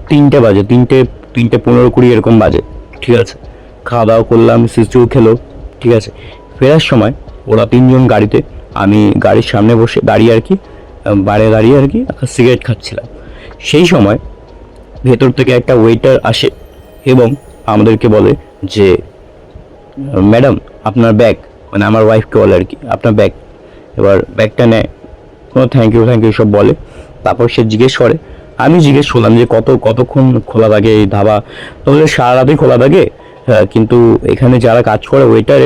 3টে বাজে, 3টে 15-20 এরকম বাজে। ঠিক আছে, খাওয়া দাওয়া করলাম, সিস্টু খেলো। ঠিক আছে, ফেরার সময় ওরা 3জন গাড়িতে, আমি গাড়ির সামনে বসে দাঁড়িয়ে আর কি, বাইরে দাঁড়িয়ে আর কি একটা সিগারেট খাচ্ছিলাম। সেই সময় ভেতর থেকে একটা ওয়েটার আসে এবং আমাদেরকে বলে যে ম্যাডাম আপনার ব্যাগ, মানে আমার ওয়াইফকে বলে আর কি, আপনার ব্যাগ। এবার ব্যাগটা নেয়, কোনো থ্যাংক ইউ সব বলে। তারপর সে জিজ্ঞেস করে, আমি জিজ্ঞেস করলাম যে কতক্ষণ খোলা থাকে এই ধাবা। তাহলে সারা রাতেই খোলা থাকে, হ্যাঁ, কিন্তু এখানে যারা কাজ করে ওয়েটার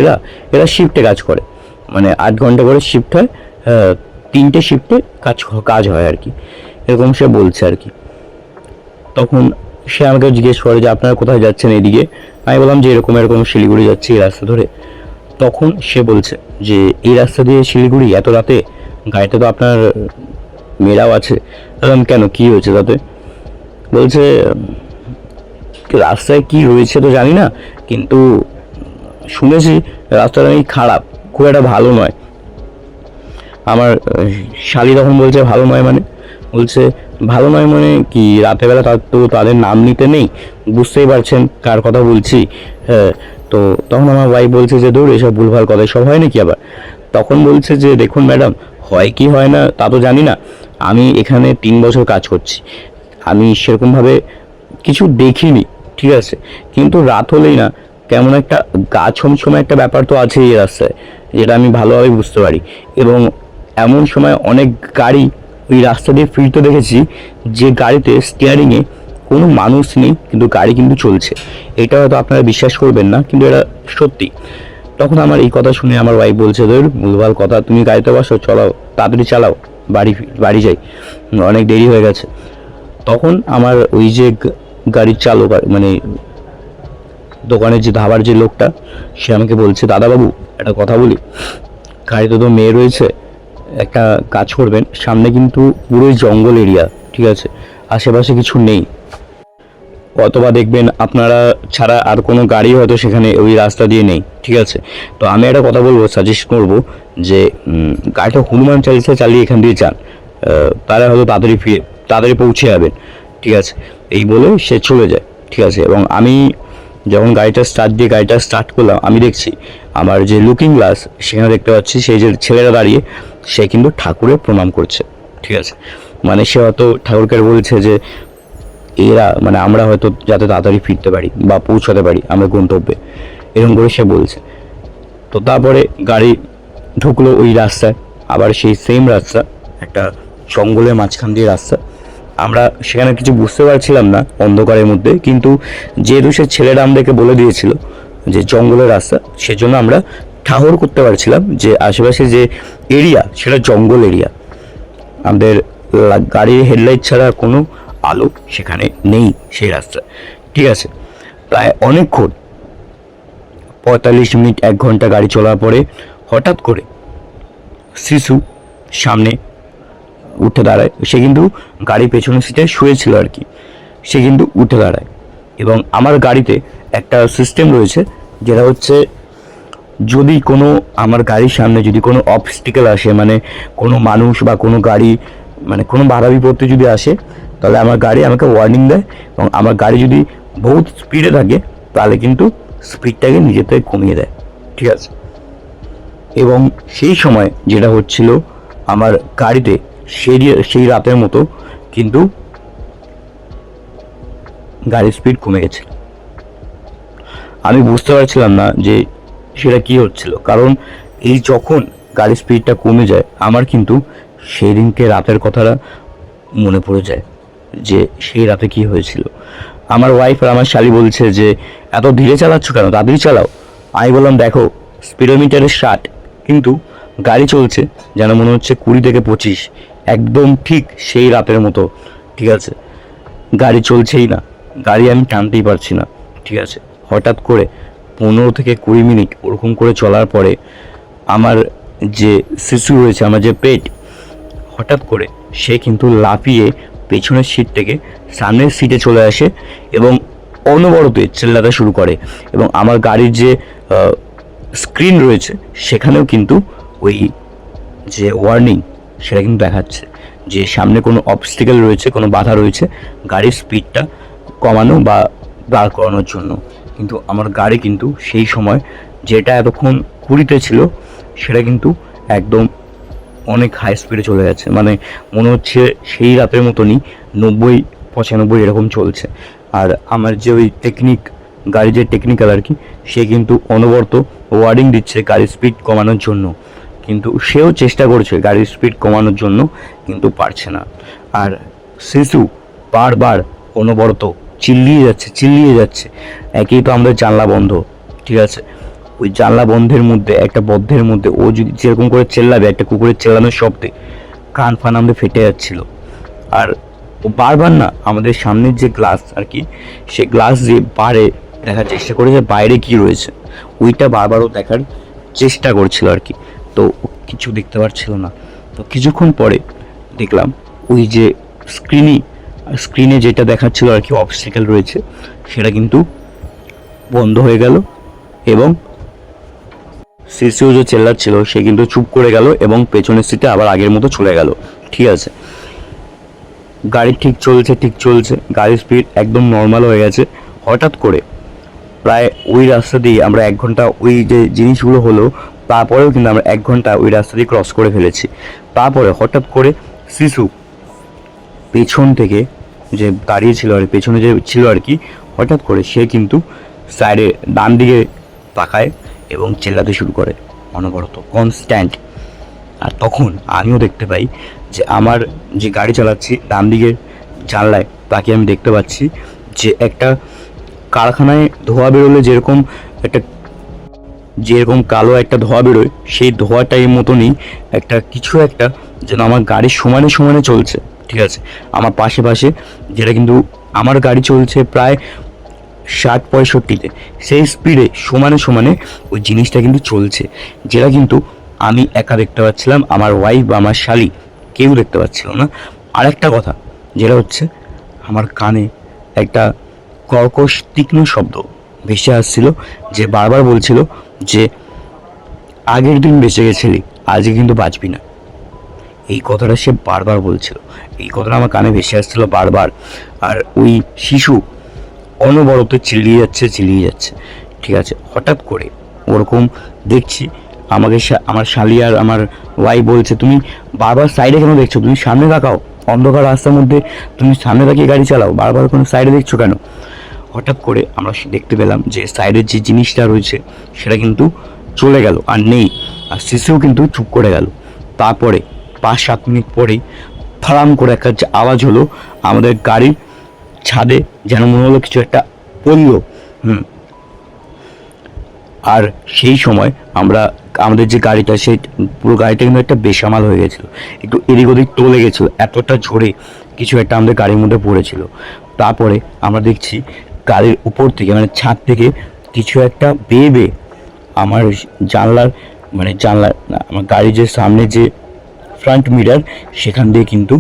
এরা শিফটে কাজ করে, মানে 8 ঘন্টা করে শিফট হয়, 3টে শিফটে কাজ হয় আর কি, এরকম সে বলছে আর কি। তখন সে আমাকে জিজ্ঞেস করে যে আপনারা কোথায় যাচ্ছেন এদিকে। আমি বললাম যে এরকম শিলিগুড়ি যাচ্ছি এই রাস্তা ধরে। তখন সে বলছে যে এই রাস্তা দিয়ে শিলিগুড়ি এত রাতে, গাড়িতে তো আপনার মেয়েরাও আছে। বললাম কেন, কি হয়েছে তাতে? বলছে রাস্তায় কি রয়েছে তো জানি না, কিন্তু শুনেছি রাস্তাটা নাকি খারাপ, খুব একটা ভালো নয়। আমার শালি তখন বলছে ভালো নয় মানে? বলছে ভালো নয় মানে কি, রাতের বেলা তো তাদের নাম নিতে নেই, বুঝতেই পারছেন কার কথা বলছি। হ্যাঁ, তো তখন আমার ওয়াইফ বলছে যে দূর এসব ভুলভাল কথা, সব হয় নাকি আবার। তখন বলছে যে দেখুন ম্যাডাম, হয় কি হয় না তা তো জানি না, আমি এখানে 3 বছর কাজ করছি, আমি সেরকমভাবে কিছু দেখিনি। ঠিক আছে, কিন্তু রাত হলেই না কেমন একটা গা ছমছমে একটা ব্যাপার তো আছে এই রাস্তায়, যেটা আমি ভালোভাবে বুঝতে পারি। এবং এমন সময় অনেক গাড়ি ওই রাস্তা দিয়ে ফিরতে দেখেছি যে গাড়িতে স্টিয়ারিংয়ে কোনো মানুষ নেই, কিন্তু গাড়ি কিন্তু চলছে। এটা হয়তো আপনারা বিশ্বাস করবেন না, কিন্তু এটা সত্যি। তখন আমার এই কথা শুনে আমার ওয়াইফ বলছে ধর ভুলভাল কথা, তুমি গাড়িতে বসো, চলাও, তাড়াতাড়ি চালাও, বাড়ি যাই, অনেক দেরি হয়ে গেছে। তখন আমার ওই যে গাড়ির চালক, মানে দোকানের যে ধাবার যে লোকটা, সে আমাকে বলছে দাদাবাবু একটা কথা বলি, গাড়িতে তো মেয়ে রয়েছে, একটা কাজ করবেন, সামনে কিন্তু পুরোই জঙ্গল এরিয়া, ঠিক আছে, আশেপাশে কিছু নেই, অথবা দেখবেন আপনারা ছাড়া আর কোনো গাড়ি হয়তো সেখানে ওই রাস্তা দিয়ে নেই। ঠিক আছে, তো আমি একটা কথা বলবো, সাজেস্ট করবো যে গাড়িটা হনুমান চালিসা চালিয়ে এখান দিয়ে যান, তারা হয়তো তাড়াতাড়ি পৌঁছে যাবেন। ঠিক আছে, এই বলে সে চলে যায়। ঠিক আছে, এবং আমি যখন গাড়িটা স্টার্ট করলাম, আমি দেখছি আমার যে লুকিং গ্লাস সেখানে দেখতে পাচ্ছি সেই যে ছেলেটা দাঁড়িয়ে, সে কিন্তু ঠাকুরের প্রণাম করছে। ঠিক আছে, মানে সে হয়তো ঠাকুরকে বলছে যে এরা, মানে আমরা হয়তো যাতে তাড়াতাড়ি ফিরতে পারি বা পৌঁছাতে পারি আমরা গন্তব্যে, এরকম করে সে বলছে। তো তারপরে গাড়ি ঢুকলো ওই রাস্তায়, আবার সেই সেম রাস্তা, একটা জঙ্গলের মাঝখান দিয়ে রাস্তা। আমরা সেখানে কিছু বুঝতে পারছিলাম না অন্ধকারের মধ্যে, কিন্তু যেহেতু সে ছেলেরা আমাদেরকে বলে দিয়েছিল যে জঙ্গলের রাস্তা, সেজন্য আমরা ঠাহর করতে পারছিলাম যে আশেপাশে যে এরিয়া সেটা জঙ্গল এরিয়া। আমাদের গাড়ির হেডলাইট ছাড়া কোনো আলো সেখানে নেই সেই রাস্তা। ঠিক আছে, প্রায় অনেকক্ষণ 45 মিনিট 1 ঘন্টা গাড়ি চলার পরে হঠাৎ করে শিশু সামনে উঠে দাঁড়ায়। সে কিন্তু গাড়ির পেছনের সিটে শুয়েছিল আর কি। সে কিন্তু উঠে দাঁড়ায় এবং আমার গাড়িতে একটা সিস্টেম রয়েছে, যেটা হচ্ছে যদি কোনো আমার গাড়ির সামনে যদি কোনো অবস্টিকেল আসে, মানে কোনো মানুষ বা কোনো গাড়ি, মানে কোনো বাধা বিপত্তি যদি আসে, তাহলে আমার গাড়ি আমাকে ওয়ার্নিং দেয় এবং আমার গাড়ি যদি বহুত স্পিডে থাকে তাহলে কিন্তু স্পিডটাকে নিজে থেকে কমিয়ে দেয়। ঠিক আছে, এবং সেই সময় যেটা হচ্ছিল আমার গাড়িতে সেই রাতের মতো কিন্তু গাড়ির স্পিড কমে গেছিল। আমি বুঝতে পারছিলাম না যে সেটা কি হচ্ছিল, কারণ এই যখন গাড়ির স্পিডটা কমে যায় আমার কিন্তু সেই দিনকে রাতের কথাটা মনে পড়ে যায় যে সেই রাতে কি হয়েছিল। আমার ওয়াইফ আর আমার শালি বলছে যে এত ধীরে চালাচ্ছ কেন, তাড়াতাড়ি চালাও। আমি বললাম দেখো স্পিডোমিটারে 60, কিন্তু গাড়ি চলছে যেন মনে হচ্ছে 20 থেকে 25, একদম ঠিক সেই রাতের মতো। ঠিক আছে, গাড়ি চলছেই না, গাড়ি আমি টানতেই পারছি না। ঠিক আছে, হঠাৎ করে 15 থেকে 20 মিনিট ওরকম করে চলার পরে আমার যে শিশু রয়েছে, আমার যে পেট, হঠাৎ করে সে কিন্তু লাফিয়ে পেছনের সিট থেকে সামনের সিটে চলে আসে এবং অনবরত চেল্লাতে শুরু করে। এবং আমার গাড়ির যে স্ক্রিন রয়েছে সেখানেও কিন্তু ওই যে ওয়ার্নিং সেটা কিন্তু দেখাচ্ছে যে সামনে কোনো অবস্টিকেল রয়েছে, কোনো বাধা রয়েছে গাড়ির স্পিডটা কমানো বা দাঁড় করানোর জন্য। কিন্তু আমার গাড়ি কিন্তু সেই সময় যেটা এতক্ষণ 20-তে ছিল সেটা কিন্তু একদম অনেক হাই স্পিডে চলে যাচ্ছে, মানে মনে হচ্ছে সেই রাতের মতনই 90-95 এরকম চলছে। আর আমার যে ওই গাড়ির যে টেকনিক্যাল আর কি, সে কিন্তু অনবরত ওয়ার্নিং দিচ্ছে গাড়ির স্পিড কমানোর জন্য, কিন্তু সেও চেষ্টা করছে গাড়ির স্পিড কমানোর জন্য, কিন্তু পারছে না। আর শিশু বারবার অনবরত চিল্লিয়ে যাচ্ছে। একেই তো আমাদের জানলা বন্ধ। ঠিক আছে, ওই জানলা বন্ধের মধ্যে একটা বদ্ধের মধ্যে ও যদি যেরকম করে চেল্লাবে, একটা কুকুরের চেল্লানোর শব্দে কান ফান আমাদের ফেটে যাচ্ছিল। আর ও বারবার না আমাদের সামনের যে গ্লাস আর কি, সে গ্লাস দিয়ে বাইরে দেখার চেষ্টা করেছে বাইরে কি রয়েছে, ওইটা বারবারও দেখার চেষ্টা করছিল আর কি। তো কিছু দেখতে পারছিল না। তো কিছুক্ষণ পরে দেখলাম ওই যে স্ক্রিনে যেটা দেখাচ্ছিল আর কি অবস্টিকেল রয়েছে, সেটা কিন্তু বন্ধ হয়ে গেল এবং শিশু যে চেল্লাচ্ছিল সে কিন্তু চুপ করে গেল এবং পেছনের সিটে আবার আগের মতো চলে গেল। ঠিক আছে, গাড়ি ঠিক চলছে, গাড়ির স্পিড একদম নর্মাল হয়ে গেছে। হঠাৎ করে প্রায় ওই রাস্তা দিয়ে আমরা 1 ঘন্টা, ওই যে জিনিসগুলো হলো তারপরেও কিন্তু আমরা 1 ঘন্টা ওই রাস্তা দিয়ে ক্রস করে ফেলেছি। তারপরে হঠাৎ করে শিশু পেছন থেকে যে দাঁড়িয়ে ছিল আর পেছনে যে ছিল আর কি, হঠাৎ করে সে কিন্তু সাইডে ডান দিকে তাকায় এবং চেল্লাতে শুরু করে অনবরত কনস্ট্যান্ট। আর তখন আমিও দেখতে পাই যে আমার যে গাড়ি চালাচ্ছি ডান দিকের জানলায় তাকে আমি দেখতে পাচ্ছি যে একটা কারখানায় ধোঁয়া বেরোলে যেরকম কালো একটা ধোঁয়া বেরোয়, সেই ধোঁয়াটার মতনই কিছু একটা যেন আমার গাড়ির সমানে সমানে চলছে। ঠিক আছে, আমার পাশে যেটা কিন্তু আমার গাড়ি চলছে প্রায় 60-65-তে, সেই স্পিডে সমানে ওই জিনিসটা কিন্তু চলছে, যেটা কিন্তু আমি একা দেখতে পাচ্ছিলাম, আমার ওয়াইফ বা আমার শালি কেউ দেখতে পাচ্ছিল না। আরেকটা কথা যেটা হচ্ছে আমার কানে একটা কর্কশ তীক্ষ্ণ শব্দ ভেসে আসছিল, যে বারবার বলছিল যে আগের দিন বেঁচে গেছিলি, আজকে কিন্তু বাঁচবি না। এই কথাটা সে বারবার বলছিল, এই কথাটা আমার কানে ভেসে আসছিল বারবার। আর ওই শিশু অনবরত চিল্লিয়ে যাচ্ছে। ঠিক আছে, হঠাৎ করে ওরকম দেখছি আমার শালি আর আমার ওয়াইফ বলছে, তুমি বারবার সাইডে কেন দেখছো, তুমি সামনে তাকাও, অন্ধকার রাস্তার মধ্যে তুমি সামনে তাকিয়ে গাড়ি চালাও, বারবার কোনো সাইডে দেখছো কেন। হঠাৎ করে আমরা দেখতে পেলাম যে সাইডের যে জিনিসটা রয়েছে সেটা কিন্তু চলে গেল আর নেই, আর শিশুও কিন্তু চুপ করে গেল। তারপরে 5-7 মিনিট পরেই ফাড়াম করে একটা আওয়াজ হলো আমাদের গাড়ির ছাদে, যেন মনে হলো কিছু একটা পড়লো। আর সেই সময় আমাদের যে গাড়িটা, সেই পুরো গাড়িটা কিন্তু একটা বেসামাল হয়ে গেছিলো, একটু এদিক ওদিক টলে গেছিলো, এতটা ঝোরে কিছু একটা আমাদের গাড়ির মধ্যে পড়েছিল। তারপরে আমরা দেখছি গাড়ির উপর থেকে মানে ছাদ থেকে কিছু একটা বেয়ে বেয়ে আমার জানলার জানলার না, আমার গাড়ির যে সামনে যে ফ্রন্ট মিরার সেখান দিয়ে কিন্তু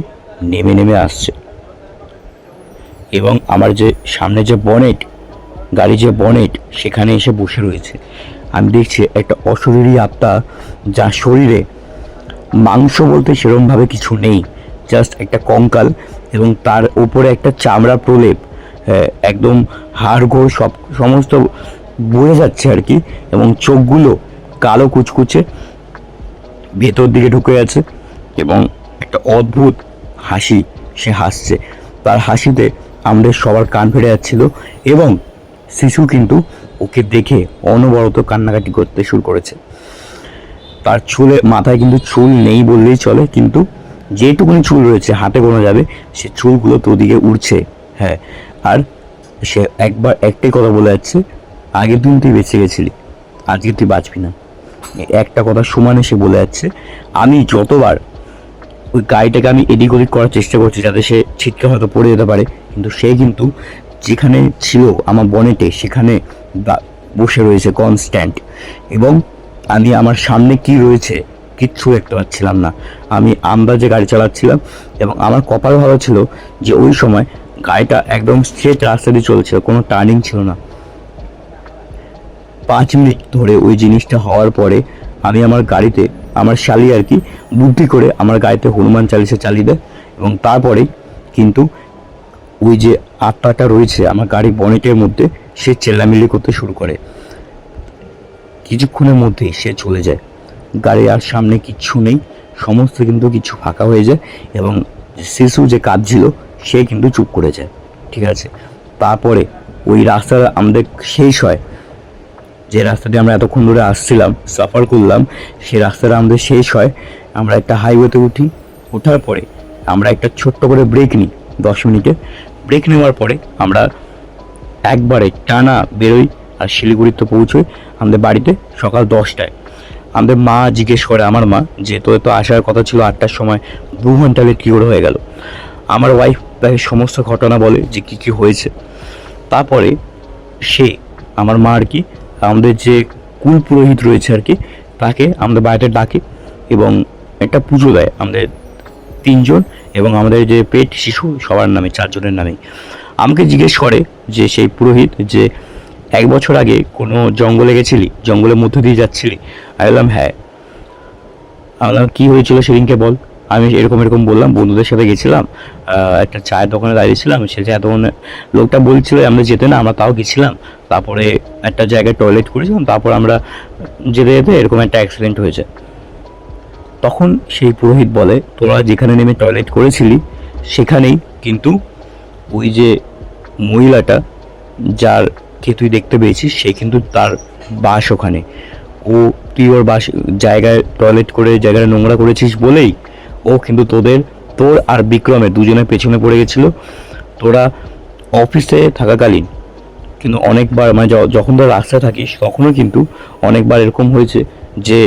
নেমে নেমে আসছে। এবং আমার যে সামনে যে বনেট, গাড়ির যে বনেট সেখানে এসে বসে রয়েছে। আমি দেখছি একটা অশরীরী আত্মা, যার শরীরে মাংস বলতে সেরকমভাবে কিছু নেই, জাস্ট একটা কঙ্কাল এবং তার উপরে একটা চামড়া প্রলেপ, একদম হাড়গোড় সমস্ত বোঝা যাচ্ছে আর কি। এবং চোখগুলো কালো কুচকুচে ভেতর দিকে ঢুকে আছে এবং একটা অদ্ভুত হাসি সে হাসছে। তার হাসিতে আমাদের সবার কান ফেটে যাচ্ছিল এবং শিশু কিন্তু ওকে দেখে অনবরত কান্নাকাটি করতে শুরু করেছে। তার মাথায় কিন্তু চুল নেই বললেই চলে, কিন্তু যেটুকুনি চুল রয়েছে হাতে গোনা যাবে, সে চুলগুলো তো ওদিকে উড়ছে। হ্যাঁ, আর সে একবার একটাই কথা বলে যাচ্ছে, আগের দিন তুই বেঁচে গেছিলি, আজকে তুই বাঁচবি না। একটা কথা সমানে সে বলে যাচ্ছে। আমি যতবার ওই গাড়িটাকে আমি এদিক ওদিক করার চেষ্টা করছি যাতে সে ছিটকে হয়তো পড়ে যেতে পারে, কিন্তু সে কিন্তু যেখানে ছিল আমার বনেটে সেখানে বসে রয়েছে কনস্ট্যান্ট। এবং আমি আমার সামনে কি রয়েছে কিচ্ছু দেখতে পাচ্ছিলাম না। আমি আন্দাজে গাড়ি চালাচ্ছিলাম এবং আমার কপাল ভালো ছিল যে ওই সময় গাড়িটা একদম স্ট্রেট রাস্তা দিয়ে চলছিল, কোনো টার্নিং ছিল না। 5 মিনিট ধরে ওই জিনিসটা হওয়ার পরে আমি আমার গাড়িতে, আমার শালি আর কি বুদ্ধি করে আমার গাড়িতে হনুমান চালিসা চালিয়ে দেয় এবং তারপরে কিন্তু ওই যে আত্মাটা রয়েছে আমার গাড়ির বনেটের মধ্যে সে চেল্লামিল্লি করতে শুরু করে। কিছুক্ষণের মধ্যেই সে চলে যায়। গাড়ি আর সামনে কিচ্ছু নেই, সমস্ত কিন্তু কিছু ফাঁকা হয়ে যায় এবং শিশু যে কাঁদছিল সে কিন্তু চুপ করে যায়। ঠিক আছে, তারপরে ওই রাস্তাটা আমাদের শেষ হয়, যে রাস্তা দিয়ে আমরা এতক্ষণ ধরে আসছিলাম, সাফার করলাম, সেই রাস্তাটা আমাদের শেষ হয়। আমরা একটা হাইওয়েতে উঠি, ওঠার পরে আমরা একটা ছোট্ট করে ব্রেক নিই 10 মিনিটে। ব্রেক নেওয়ার পরে আমরা একবারে টানা বেরোই আর শিলিগুড়িতে পৌঁছোই আমাদের বাড়িতে সকাল 10টায়। আমাদের মা জিজ্ঞেস করে, আমার মা, যে তোদের তো আসার কথা ছিল 8টার সময়, 2 ঘন্টা লেট কী করে হয়ে গেল। আমার ওয়াইফ তাকে সমস্ত ঘটনা বলে যে কী কী হয়েছে। তারপরে সে আমার মা আর কি আমাদের যে কুল পুরোহিত রয়েছে আর কি, তাকে আমাদের বাড়িতে ডাকে এবং একটা পুজো দেয় আমাদের 3 জন এবং আমাদের যে পেট শিশু সবার নামে, 4 জনের নামে। আমাকে জিজ্ঞেস করে যে সেই পুরোহিত, যে 1 বছর আগে কোনো জঙ্গলে গেছিলি, জঙ্গলের মধ্যে দিয়ে যাচ্ছিলি? আমি বললাম হ্যাঁ। আমি বললাম কী হয়েছিল সেদিনকে বল। আমি এরকম এরকম বললাম, বন্ধুদের সাথে গেছিলাম, একটা চায়ের দোকানে দাঁড়িয়েছিলাম, সে চায়ের দোকানে লোকটা বলছিল আমরা যেতে না, আমরা তাও গেছিলাম। তারপরে একটা জায়গায় টয়লেট করেছিলাম, তারপর আমরা যেতে যেতে এরকম একটা অ্যাক্সিডেন্ট হয়েছে। তখন সেই পুরোহিত বলে, তোরা যেখানে নেমে টয়লেট করেছিলি সেখানেই কিন্তু ওই যে মহিলাটা যারকে তুই দেখতে পেয়েছিস, সে কিন্তু তার বাস ওখানে। তুই ওর বাস জায়গায় টয়লেট করে জায়গাটা নোংরা করেছিস বলেই ও কিন্তু তোর আর বিক্রমের দুজনের পেছনে পড়ে গেছিল। তোরা অফিসে থাকাকালীন কিন্তু অনেকবার যখন তোরা রাস্তায় থাকিস তখনও কিন্তু অনেকবার এরকম হয়েছে যে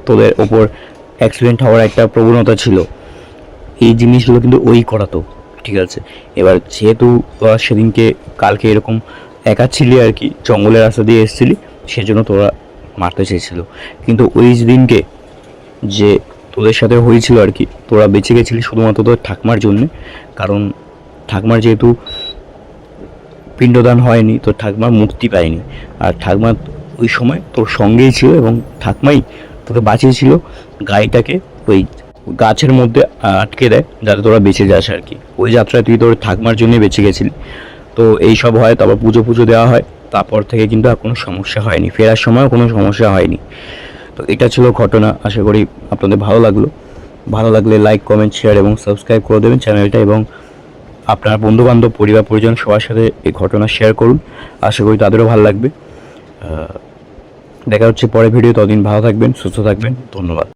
তোদের ওপর অ্যাক্সিডেন্ট হওয়ার একটা প্রবণতা ছিল। এই জিনিসগুলো কিন্তু ওই করাতো। ঠিক আছে, এবার যেহেতু তোরা সেদিনকে কালকে এরকম একা ছিলি আর কি, জঙ্গলের রাস্তা দিয়ে এসেছিলি, সেজন্য তোরা মারতে চেয়েছিল। কিন্তু ওই দিনকে যে তোদের সাথে হয়েছিল আর কি, তোরা বেঁচে গেছিলি শুধুমাত্র তোর ঠাকমার জন্যে। কারণ ঠাকমার যেহেতু পিণ্ডদান হয়নি, তোর ঠাকমার মুক্তি পায়নি, আর ঠাকমা ওই সময় তোর সঙ্গেই ছিল এবং ঠাকমাই তোকে বাঁচিয়েছিল। গাড়িটাকে ওই গাছের মধ্যে আটকে দেয় যাতে তোরা বেঁচে যাস আর কি। ওই যাত্রায় তুই তোর ঠাকমার জন্যই বেঁচে গেছিলি। তো এই সব হয়, তারপর পুজো দেওয়া হয়, তারপর থেকে কিন্তু আর কোনো সমস্যা হয়নি, ফেরার সময়ও কোনো সমস্যা হয়নি। তো এটা ছিল ঘটনা। আশা করি আপনাদের ভালো লাগলে লাইক, কমেন্ট, শেয়ার এবং সাবস্ক্রাইব করে দেবেন চ্যানেলটা, এবং আপনার বন্ধুবান্ধব, পরিবার পরিজন সবার সাথে এই ঘটনা শেয়ার করুন। আশা করি তাদেরও ভালো লাগবে। দেখা হচ্ছে পরের ভিডিও, ততদিন ভালো থাকবেন, সুস্থ থাকবেন, ধন্যবাদ।